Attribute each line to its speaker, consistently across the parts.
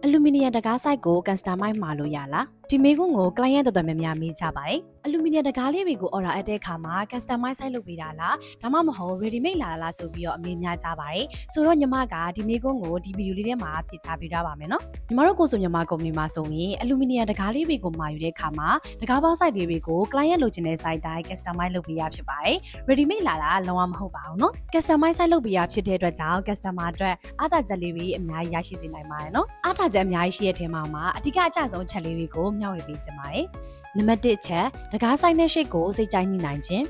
Speaker 1: Aluminium တကား site ကို customize မှာလို့ရလားဒီမေကွန်းကို client တော်တော်များများမေးကြပါတယ် Aluminium တကားလေးတွေကို order အပ်တဲ့အခါမှာ customize site လုပ်ပေးတာလားဒါမှမဟုတ် ready made လာတာလားဆိုပြီးတော့အမေးများကြပါတယ်ဆိုတော့ညီမကဒီမေကွန်းကိုဒီဗီဒီယိုလေးထဲမှာဖြည့်ချပေးထားပါမယ်နော်ညီမတို့ကိုဆိုညီမကုမ္ပဏီမှာဆိုရင် Aluminium တကားလေးတွေကိုမှာယူတဲ့အခါမှာတကားပေါင်း site လေးတွေကို client လိုချင်တဲ့ site တိုင်း customize လုပ်ပေးရဖြစ်ပါတယ် ready made လာတာလုံးဝမဟုတ်ပါဘူးနော် customize site လုပ်ပေးရဖြစ်တဲ့အတွက်ကြောင့် customer အတွက်အားတာချက်လေးတွေအများကြီးရရှိစေနိုင်ပါတယ်နော်အားတာချက်အများကြီးရှိတဲ့ထဲမှာအဓိကအကျဆုံးချက်လေးတွေကိုမျှဝေပေးချင်ပါတယ်နံပါတ်1ချက်တကား site နဲ့ရှိတ်ကိုစိတ်ကြိုက်ညှိနိုင်ခြင်း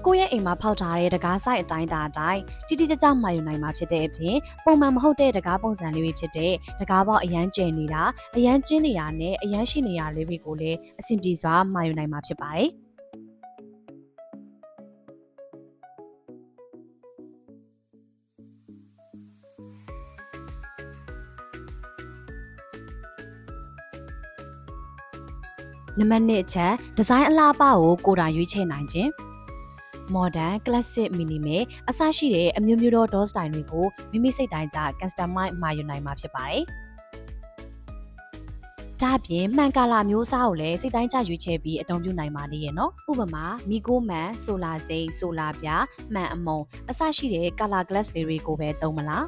Speaker 1: ကိုယ့်ရဲ့အိမ်မှာဖောက်ထားတဲ့တကား site အတိုင်းတာအတိုင်းတိတိကျကျမှာယူနိုင်မှာဖြစ်တဲ့အပြင်ပုံမှန်မဟုတ်တဲ့တကားပုံစံလေးတွေဖြစ်တဲ့တကားပေါက်အရန်ကျယ်နေတာအရန်ကျင်းနေတာနဲ့အရန်ရှိနေတာလေးတွေကိုလည်းအဆင်ပြေစွာမှာယူနိုင်မှာဖြစ်ပါတယ်နံပါတ်2ချက်ဒီဇိုင်းအလားအပကိုကိုယ်တိုင်ရွေးချယ်နိုင်ခြင်း modern classic minimal အစရှိတဲ့အမျိုးမျိုးသော door style တွေကိုမိမိစိတ်တိုင်းကျ customize မှာယူနိုင်မှာဖြစ်ပါတယ်ဒါအပြင်မှန်ကာလာမျိုးစားကိုလည်းစိတ်တိုင်းကျရွေးချယ်ပြီးအသုံးပြုနိုင်ပါလေရဲ့နော်ဥပမာမီကိုမန်ဆိုလာစိမ်းဆိုလာပြားမှန်အမုံအစရှိတဲ့ color glass လေးတွေကိုပဲသုံးမလား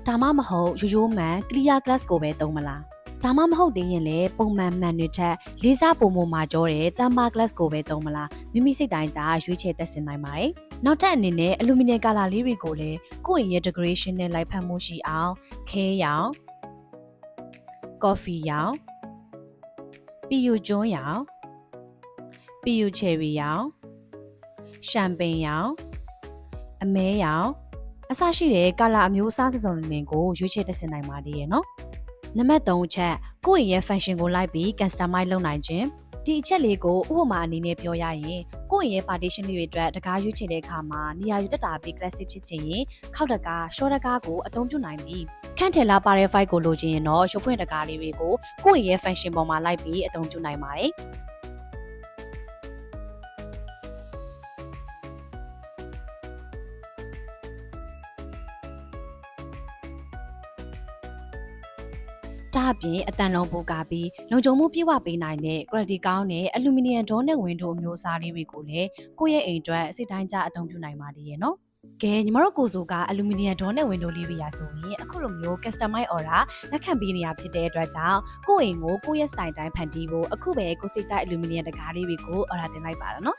Speaker 1: ဒါမှမဟုတ်ရိုးရိုးမှန် clear glass ကိုပဲသုံးမလားဒါမှမဟုတ်သေးရင်လည်းပုံမှန်မှန်တွေထက်လေးစားပုံပုံမှာကြောတဲ့တမ်ဘာ glass ကိုပဲသုံးမလားမိမိစိတ်တိုင်းကျရွေးချယ်သက်ဆင်နိုင်ပါတယ်နောက်ထပ်အနေနဲ့ aluminum color လေးတွေကိုလည်းကိုယ့်ရဲ့ decoration နဲ့လိုက်ဖက်မှုရှိအောင်ခဲရောင် coffee ရောင်ပီယူကျွန်းရောင်ပီယူ cherry ရောင်ရှမ်ပိန်ရောင်အမဲရောင်အစရှိတဲ့ကာလာအမျိုးအစားစုံတွေကိုရွေးချယ်တက်ဆင်နိုင်ပါသေးရဲ့နော်နံပါတ်3ချက်ကိုယ့်ရဲ့ function ကိုလိုက်ပြီး customize လုပ်နိုင်ခြင်းဒီအချက်လေးကိုဥပမာအနေနဲ့ပြောရရင်ကိုယ့်ရဲ့ partition လေးတွေအတွက်တကားရွေးချယ်တဲ့အခါမှာနေရာယူတက်တာပြီး classic ဖြစ်ချင်ရင်ခောက်တကား short တကားကိုအသုံးပြုနိုင်ပြီးခန့်ထည်လာပါတဲ့ file ကိုလိုချင်ရင်တော့ရုပ်ဖွင့်တကားလေးတွေကိုကိုယ့်ရဲ့ function ပေါ်မှာလိုက်ပြီးအသုံးပြုနိုင်ပါတယ်ဒါအပြင်အတန်လုံးပိုကားပြီးလုံခြုံမှုပြည့်ဝပေးနိုင်တဲ့ quality ကောင်းတဲ့ aluminum door နဲ့ window အမျိုးအစားလေးတွေကိုလည်းကိုယ့်ရဲ့အိမ်အတွက်စိတ်တိုင်းကျအသုံးပြုနိုင်ပါသေးရဲ့နော်ကဲညီမတို့ကိုဆိုက aluminum door နဲ့ window လေးတွေရဆိုရင်အခုလိုမျိုး customize order လက်ခံပေးနေရဖြစ်တဲ့အတွက်ကြောင့်ကိုယ့်အိမ်ကိုကိုယ့်ရဲ့ style တိုင်းဖန်တီးဖို့အခုပဲကိုစိတ်ကြ aluminum တကားလေးတွေကို order တင်လိုက်ပါတော့နော်